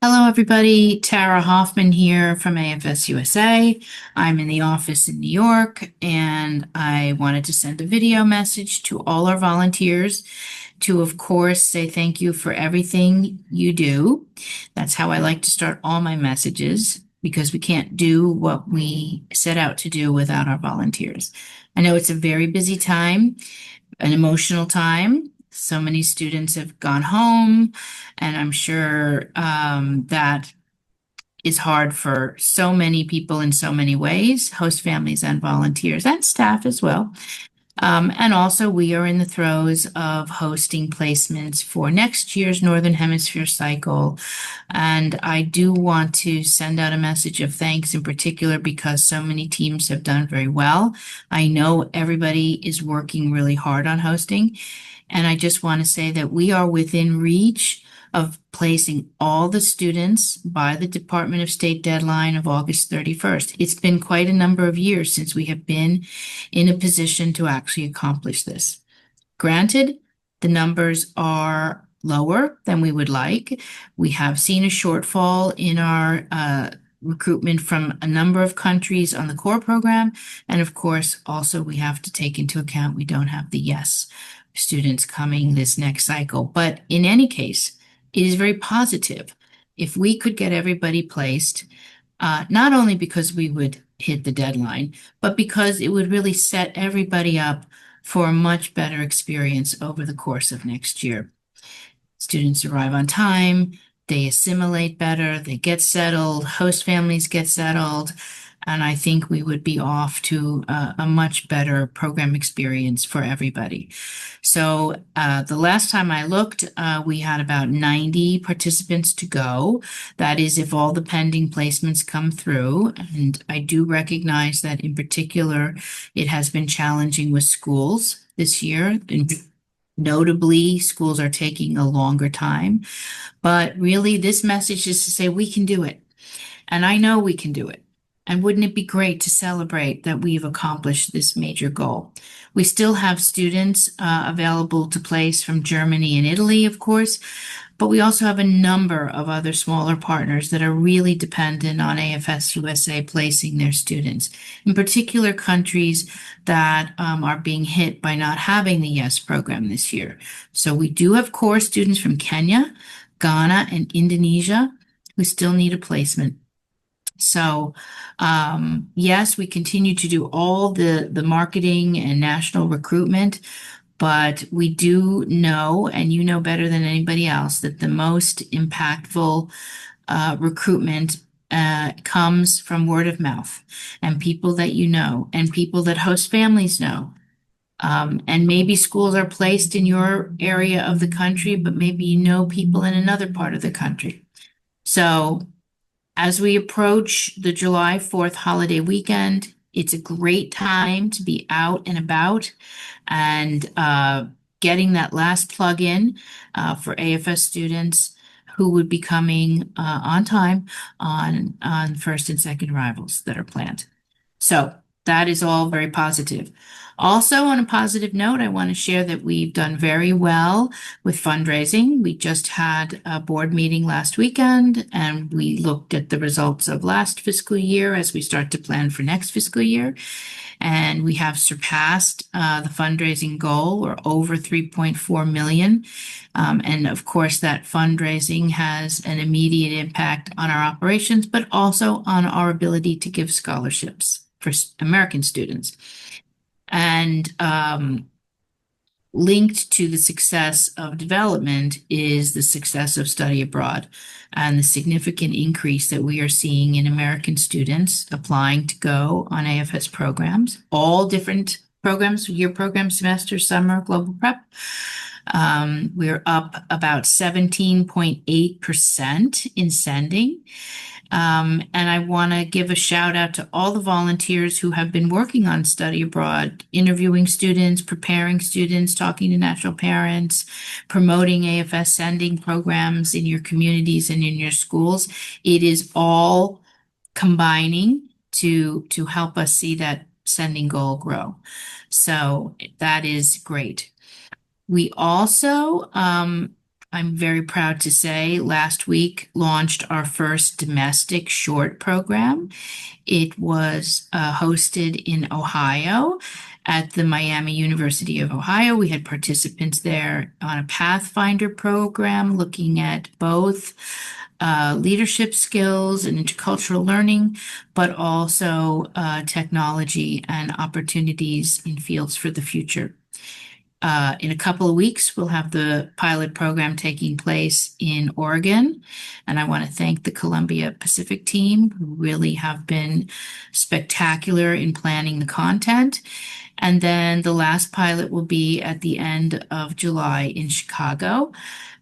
Hello, everybody. Tara Hofmann here from AFS-USA. I'm in the office in New York, and I wanted to send a video message to all our volunteers to, of course, say thank you for everything you do. That's how I like to start all my messages because we can't do what we set out to do without our volunteers. I know it's a very busy time, an emotional time. So many students have gone home, and I'm sure that is hard for so many people in so many ways, host families and volunteers and staff as well. And also, we are in the throes of hosting placements for next year's Northern Hemisphere cycle. And I do want to send out a message of thanks in particular because so many teams have done very well. I know everybody is working really hard on hosting. And I just want to say that we are within reach of placing all the students by the Department of State deadline of August 31st. It's been quite a number of years since we have been in a position to actually accomplish this. Granted, the numbers are lower than we would like. We have seen a shortfall in our recruitment from a number of countries on the core program. And of course, also we have to take into account we don't have the YES students coming this next cycle. But in any case, it is very positive if we could get everybody placed, not only because we would hit the deadline, but because it would really set everybody up for a much better experience over the course of next year. Students arrive on time, they assimilate better, they get settled, host families get settled, and I think we would be off to a much better program experience for everybody. So the last time I looked, we had about 90 participants to go. That is if all the pending placements come through. And I do recognize that in particular, it has been challenging with schools this year. And notably, schools are taking a longer time. But really, this message is to say we can do it. And I know we can do it. And wouldn't it be great to celebrate that we've accomplished this major goal? We still have students available to place from Germany and Italy, of course, but we also have a number of other smaller partners that are really dependent on AFS-USA placing their students, in particular countries that are being hit by not having the YES program this year. So we do have core students from Kenya, Ghana, and Indonesia who still need a placement. So, yes, we continue to do all the marketing and national recruitment, but we do know, and you know better than anybody else, that the most impactful recruitment comes from word of mouth and people that you know and people that host families know. And maybe schools are placed in your area of the country, but maybe you know people in another part of the country. So, as we approach the July 4th holiday weekend, it's a great time to be out and about and getting that last plug in for AFS students who would be coming on time on first and second arrivals that are planned. So that is all very positive. Also, on a positive note, I want to share that we've done very well with fundraising. We just had a board meeting last weekend, and we looked at the results of last fiscal year as we start to plan for next fiscal year. And we have surpassed the fundraising goal, or over 3.4 million. And of course, that fundraising has an immediate impact on our operations, but also on our ability to give scholarships for American students. And linked to the success of development is the success of study abroad and the significant increase that we are seeing in American students applying to go on AFS programs, all different programs, year program, semester, summer, global prep. We're up about 17.8% in sending. And I want to give a shout out to all the volunteers who have been working on study abroad, interviewing students, preparing students, talking to national parents, promoting AFS sending programs in your communities and in your schools. It is all combining to help us see that sending goal grow. So that is great. We also I'm very proud to say last week launched our first domestic short program. It was hosted in Ohio at the Miami University of Ohio. We had participants there on a Pathfinder program looking at both leadership skills and intercultural learning, but also technology and opportunities in fields for the future. In a couple of weeks, we'll have the pilot program taking place in Oregon. And I want to thank the Columbia Pacific team, who really have been spectacular in planning the content. And then the last pilot will be at the end of July in Chicago.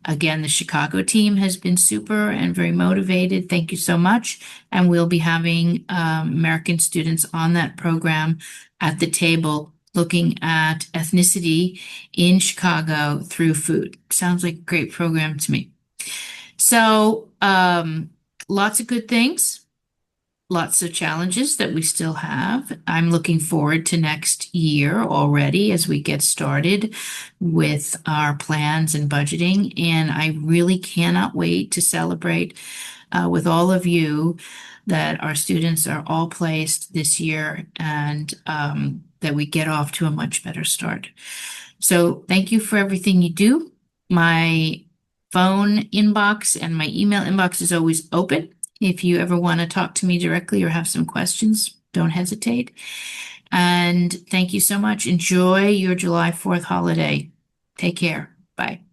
Again, the Chicago team has been super and very motivated. Thank you so much. And we'll be having American students on that program at the table looking at ethnicity in Chicago through food. Sounds like a great program to me. So, lots of good things, lots of challenges that we still have. I'm looking forward to next year already as we get started with our plans and budgeting. And I really cannot wait to celebrate with all of you that our students are all placed this year and that we get off to a much better start. So thank you for everything you do. My phone inbox and my email inbox is always open. If you ever want to talk to me directly or have some questions, don't hesitate. And thank you so much. Enjoy your July 4th holiday. Take care. Bye.